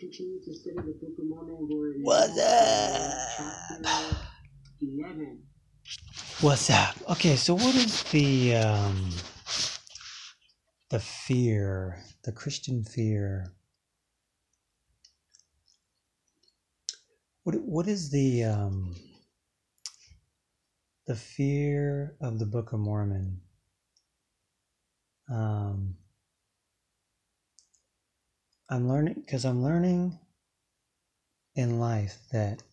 continue to study the Book of Mormon. We're What's now up? chapter 11. What's up? Okay, so what is the fear, the Christian fear? What is the fear of the Book of Mormon? I'm learning in life that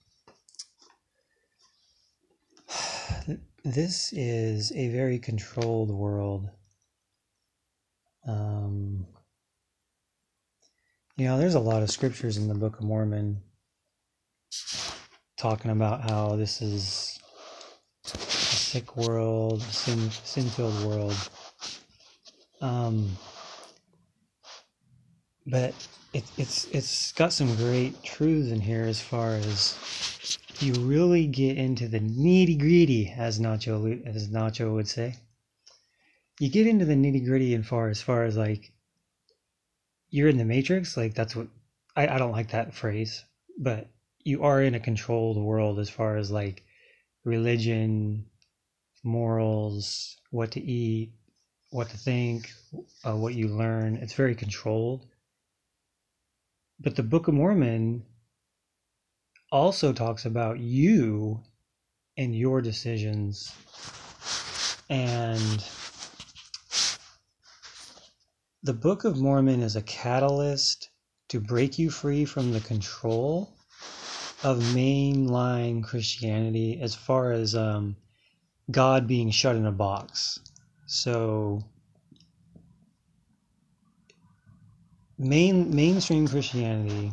this is a very controlled world. There's a lot of scriptures in the Book of Mormon talking about how this is a sick world, sin-filled world. But it's got some great truths in here as far as you really get into the nitty-gritty, as Nacho would say. You get into the nitty-gritty as far as like you're in the Matrix, like that's what I don't like that phrase, but you are in a controlled world as far as like religion, morals, what to eat, what to think, what you learn. It's very controlled. But the Book of Mormon also talks about you and your decisions. And the Book of Mormon is a catalyst to break you free from the control of mainline Christianity as far as God being shut in a box. So mainstream Christianity,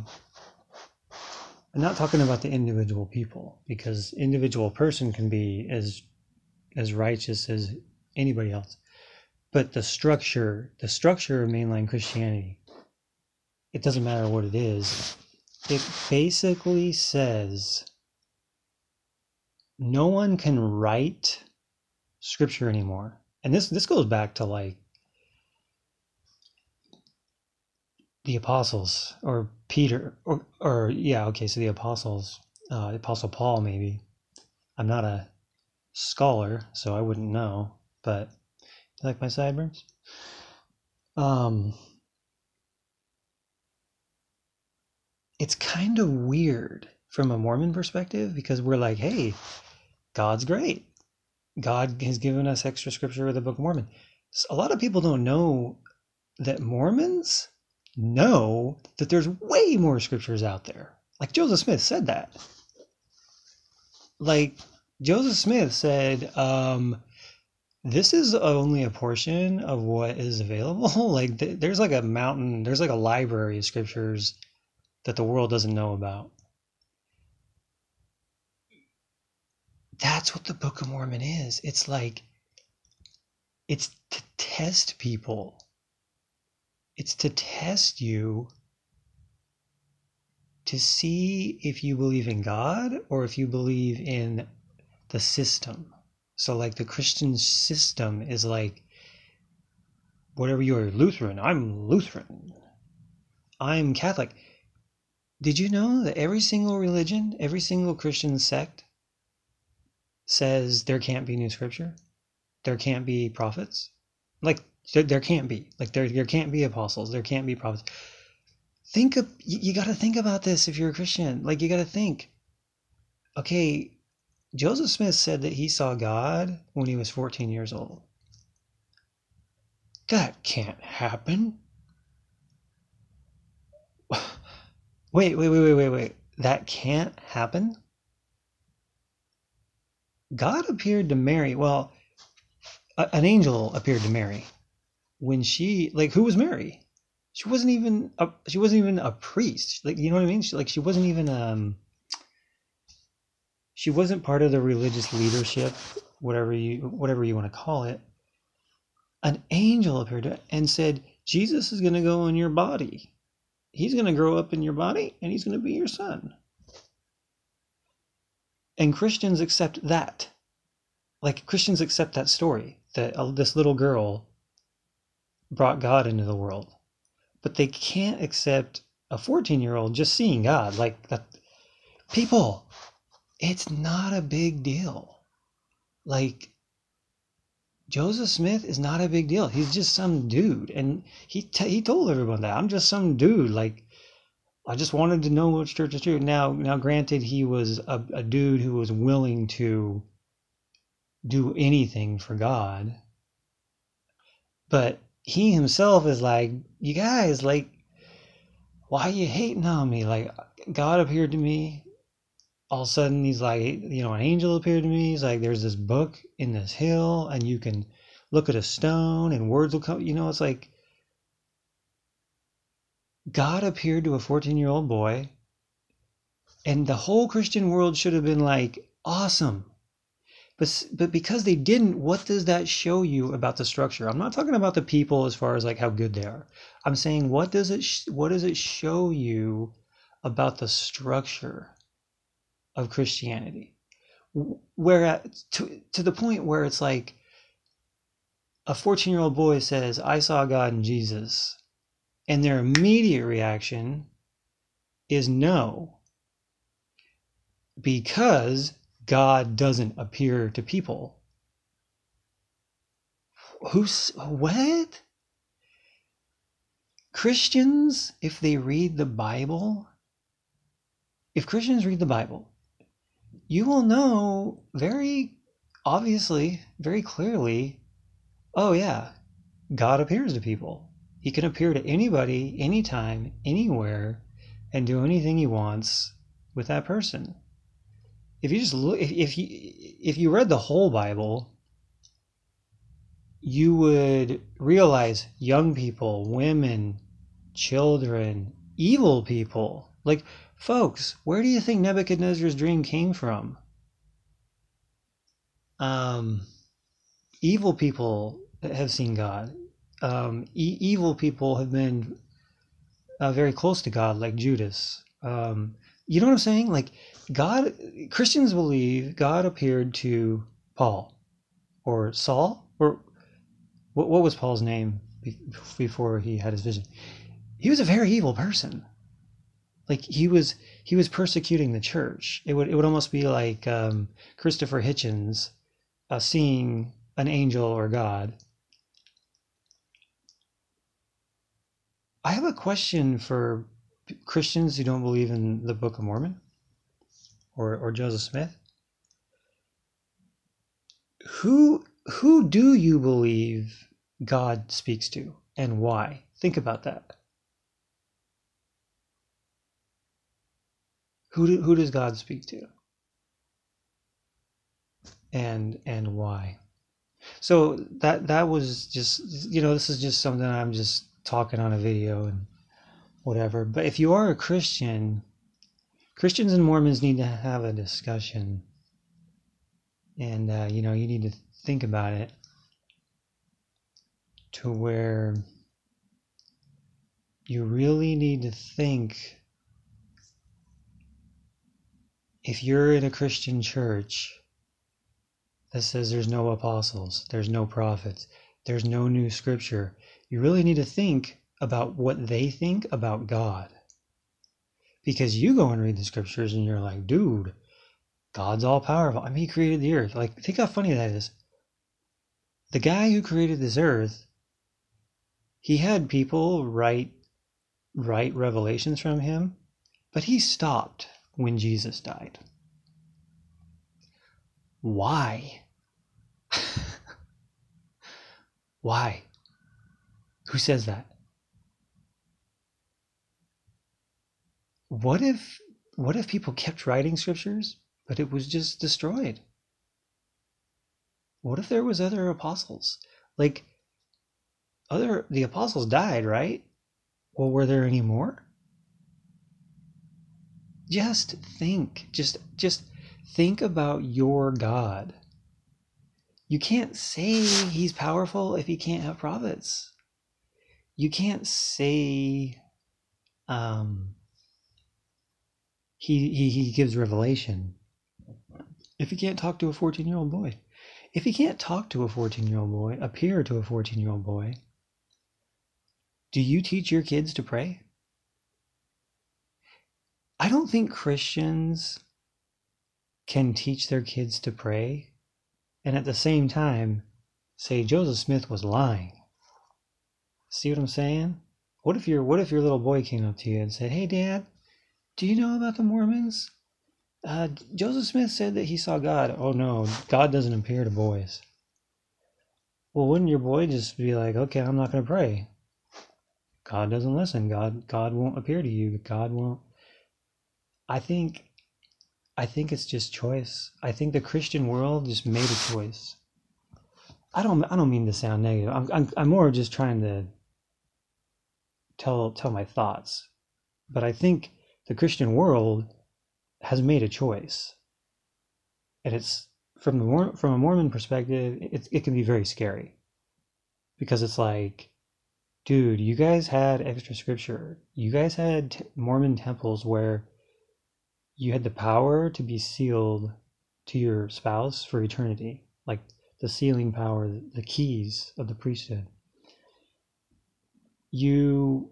I'm not talking about the individual people, because individual person can be as righteous as anybody else. But the structure of mainline Christianity, it doesn't matter what it is. It basically says no one can write scripture anymore. And this goes back to like the apostles or Peter so the apostles, Apostle Paul maybe. I'm not a scholar, so I wouldn't know, but you like my sideburns? It's kind of weird from a Mormon perspective because we're like, hey, God's great. God has given us extra scripture with the Book of Mormon. A lot of people don't know that Mormons know that there's way more scriptures out there. Like Joseph Smith said that. Like Joseph Smith said, this is only a portion of what is available. Like there's like a mountain, there's like a library of scriptures that the world doesn't know about. That's what the Book of Mormon is. It's like, it's to test people. It's to test you to see if you believe in God or if you believe in the system. So like the Christian system is like, whatever you're Lutheran, I'm Lutheran. I'm Catholic. Did you know that every single religion, every single Christian sect says there can't be new scripture? There can't be prophets? Like, there can't be. Like, there can't be apostles. There can't be prophets. You got to think about this if you're a Christian. Like, you got to think, okay, Joseph Smith said that he saw God when he was 14 years old. That can't happen. Wait. That can't happen? God appeared to Mary. Well, an angel appeared to Mary when she, like, who was Mary? She wasn't even a priest. Like, you know what I mean? She wasn't even she wasn't part of the religious leadership, whatever you want to call it. An angel appeared to her and said, Jesus is going to go in your body. He's going to grow up in your body and he's going to be your son. And Christians accept that. Like, Christians accept that story, that this little girl brought God into the world. But they can't accept a 14-year-old just seeing God. Like, that, people, it's not a big deal. Like, Joseph Smith is not a big deal. He's just some dude. And he told everyone that. I'm just some dude. Like, I just wanted to know which church is true. Now, granted, he was a dude who was willing to do anything for God. But he himself is like, you guys, like, why are you hating on me? Like, God appeared to me. All of a sudden, he's like, you know, an angel appeared to me. He's like, there's this book in this hill, and you can look at a stone, and words will come. You know, it's like, God appeared to a 14-year-old boy, and the whole Christian world should have been like, awesome. But because they didn't, what does that show you about the structure? I'm not talking about the people as far as like how good they are. I'm saying, what does it show you about the structure of Christianity? Where to the point where it's like a 14-year-old boy says, I saw God in Jesus, and their immediate reaction is no, because God doesn't appear to people. What? Christians, if Christians read the Bible, you will know very obviously, very clearly, oh yeah, God appears to people. He can appear to anybody, anytime, anywhere, and do anything he wants with that person. If you just look, if you read the whole Bible, you would realize young people, women, children, evil people. Like, folks, where do you think Nebuchadnezzar's dream came from? Evil people have seen God. Evil people have been very close to God, like Judas. You know what I'm saying? Like, Christians believe God appeared to Paul or Saul, or what was Paul's name before he had his vision? He was a very evil person. Like, he was persecuting the church. It would almost be like Christopher Hitchens seeing an angel or God. I have a question for Christians who don't believe in the Book of Mormon or Joseph Smith. Who do you believe God speaks to, and why? Think about that. Who does God speak to, and why? So that was just, you know, this is just something I'm just talking on a video and whatever. But if you are a Christian, Christians and Mormons need to have a discussion, and you know, you need to think about it to where you really need to think, if you're in a Christian church that says there's no apostles, there's no prophets, there's no new scripture, you really need to think about what they think about God. Because you go and read the scriptures and you're like, dude, God's all powerful. I mean, he created the earth. Like, think how funny that is. The guy who created this earth, he had people write revelations from him, but he stopped when Jesus died. Why? Why? Who says that? What if people kept writing scriptures, but it was just destroyed? What if there was other apostles? Like, the apostles died, right? Well, were there any more? Just think. Just think about your God. You can't say he's powerful if he can't have prophets. You can't say he gives revelation if he can't talk to a 14-year-old boy. If he can't talk to a 14-year-old boy, appear to a 14-year-old boy, do you teach your kids to pray? I don't think Christians can teach their kids to pray and at the same time say Joseph Smith was lying. See what I'm saying? What if your little boy came up to you and said, "Hey, Dad, do you know about the Mormons? Joseph Smith said that he saw God." "Oh no, God doesn't appear to boys." Well, wouldn't your boy just be like, "Okay, I'm not going to pray. God doesn't listen. God won't appear to you. God won't." I think it's just choice. I think the Christian world just made a choice. I don't mean to sound negative. I'm more just trying to tell my thoughts. But I think the Christian world has made a choice, and it's from a Mormon perspective, it can be very scary because it's like, dude, you guys had extra scripture. You guys had Mormon temples where you had the power to be sealed to your spouse for eternity, like the sealing power, the keys of the priesthood. You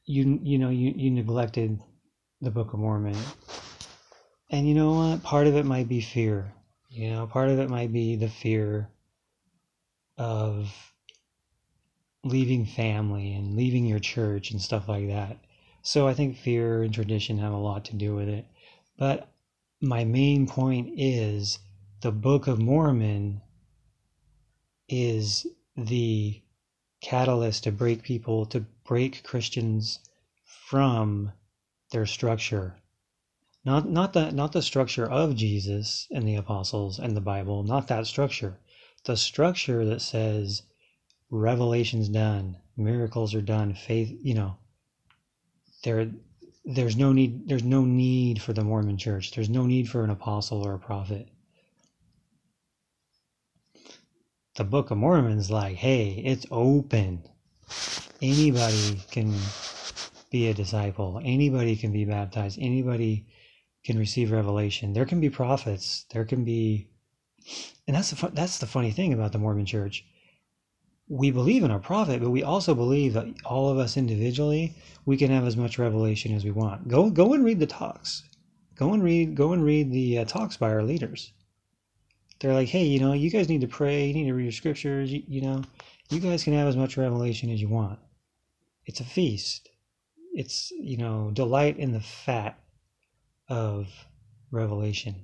you neglected the Book of Mormon. And you know what? Part of it might be fear. Part of it might be the fear of leaving family and leaving your church and stuff like that. So I think fear and tradition have a lot to do with it. But my main point is the Book of Mormon is the catalyst to break Christians from their structure. Not the structure of Jesus and the apostles and the Bible, not that structure. The structure that says revelation's done, miracles are done, faith, there's no need for the Mormon church. There's no need for an apostle or a prophet. The Book of Mormon's like, hey, it's open. Anybody can be a disciple. Anybody can be baptized. Anybody can receive revelation. There can be prophets. There can be, and that's the funny thing about the Mormon Church. We believe in a prophet, but we also believe that all of us individually, we can have as much revelation as we want. Go and read the talks. Go and read the talks by our leaders. They're like, hey, you guys need to pray. You need to read your scriptures. You guys can have as much revelation as you want. It's a feast. It's delight in the fat of revelation.